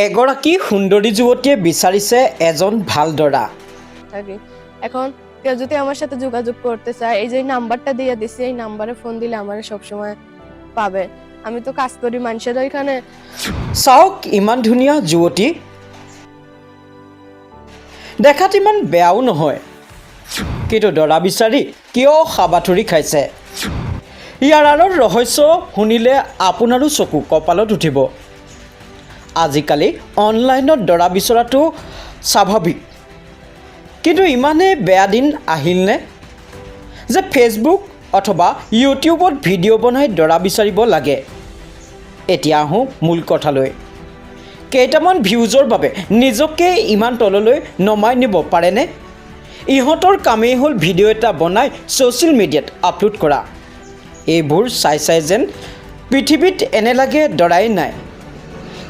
এগৰাকী সুন্দৰী যুৱতীয়ে বিচাৰিছে এজন ভাল দৰা। থাকি এখন কেউ যদি আমার সাথে যোগাযোগ করতে চায়, এই যে নাম্বারটা দিয়ে দিছি, এই নাম্বারে ফোন দিলে আমার সবসময় পাবে। আমি তো কাজ করি মানুষের ওইখানে। চাওক ইমান ধুনীয়া যুৱতী, দেখাত ইমান বেয়াও নহয়, কিন্তু দৰা বিচাৰি কিয় হাবাথুৰি খাইছে? ইয়াৰ আঁৰৰ ৰহস্য শুনিলে আপোনাৰো চকু কপালত উঠিব। আজিকালি অনলাইনত দৰা বিচৰাটো স্বাভাৱিক, কিন্তু ইমানেই বেয়া দিন আহিলনে যে ফেচবুক অথবা ইউটিউবত ভিডিঅ' বনাই দৰা বিচাৰিব লাগে? এতিয়া আহোঁ মূল কথালৈ। কেইটামান ভিউজৰ বাবে নিজকে ইমান তললৈ নমাই নিব পাৰেনে? ইহঁতৰ কামেই হ'ল ভিডিঅ' এটা বনাই ছ'চিয়েল মিডিয়াত আপলোড কৰা। এইবোৰ চাই যেন পৃথিৱীত এনে লাগে দৰাই নাই।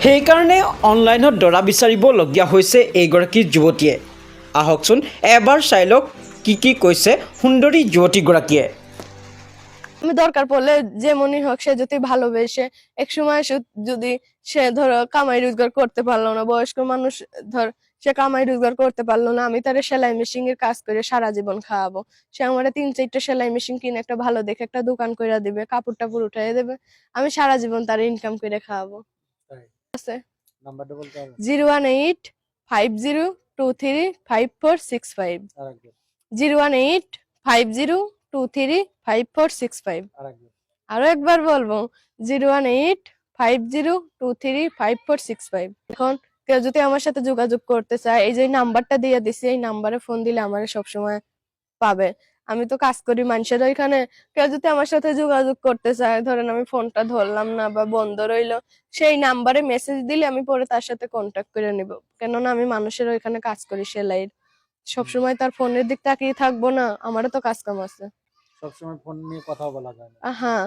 সেইকাৰণে অনলাইনত দৰা বিচাৰিবলগীয়া হৈছে এইগৰাকী যুৱতীয়ে। আহকচোন এবাৰ চাই লওক কি কৈছে সুন্দৰী যুৱতীগৰাকীয়ে। আমি দরকার পড়লে যেমনই হোক, সে যদি ভালোবেসে এক সময় যদি সে ধরো কামাই রোজগার করতে পারলো না, বয়স্ক মানুষ ধর সে কামাই রোজগার করতে পারলো না, আমি তার সেলাই মেশিন এর কাজ করে সারা জীবন খাওয়াবো। সে আমার 3-4টা সেলাই মেশিন কিনে একটা ভালো দেখে একটা দোকান করে দিবে, কাপড় টাপড় উঠাই দেবে, আমি সারা জীবন তার ইনকাম করে খাওয়াবো। আছে নাম্বারটা বলতে হবে 01850235465 01850235465। আরো একবার বলবো 01850235465। এখন কেউ যদি আমার সাথে যোগাযোগ করতে চায়, এই যে নাম্বারটা দিয়ে দিছি, এই নাম্বারে ফোন দিলে আমার সবসময় পাবে। আমি তো কাজ করি মানুষের ওইখানে। কেউ যদি আমার সাথে যোগাযোগ করতে চায়, ধরেন আমি ফোনটা ধরলাম না বা বন্ধ রইলো, সেই নাম্বারে মেসেজ দিলে আমি পরে তার সাথে কন্ট্যাক্ট করে নিব। কেননা আমি মানুষের ওইখানে কাজ করি সেলাইয়ের। সবসময় তার ফোনের দিক তাকিয়ে থাকবো না, আমারও তো কাজ কাম আছে। সবসময় ফোন নিয়ে কথা বলা যায় না। হ্যাঁ,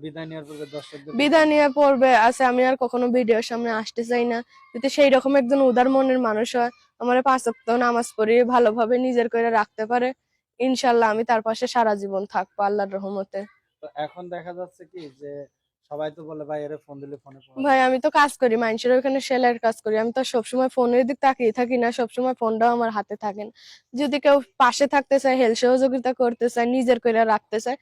বিদায় নেওয়ার পূর্বে দর্শকদের বিদায় নেওয়ার পর্বে আছে, আমি আর কখনো ভিডিওর সামনে আসতে চাই না। যদি সেই রকম একজন উদার মনের মানুষ হয়, আমার 5 ওয়াক্ত নামাজ পড়িয়ে ভালোভাবে নিজের করে রাখতে পারে, ইনশাল্লাহ আমি তার পাশে সারা জীবন থাকবো আল্লাহর রহমতে। তো এখন দেখা যাচ্ছে কি যে সবাই তো বলে ভাই এর ফোন দিলে ফোনে ভাই আমি তো কাজ করি মানুষের ওখানে সেলাইয়ের কাজ করি, আমি তো সবসময় ফোনের দিক তাকিয়ে থাকি না, সবসময় ফোনটাও আমার হাতে থাকে না। যদি কেউ পাশে থাকতে চায়, হেল্প সহযোগিতা করতে চায়, নিজের করে রাখতে চায়,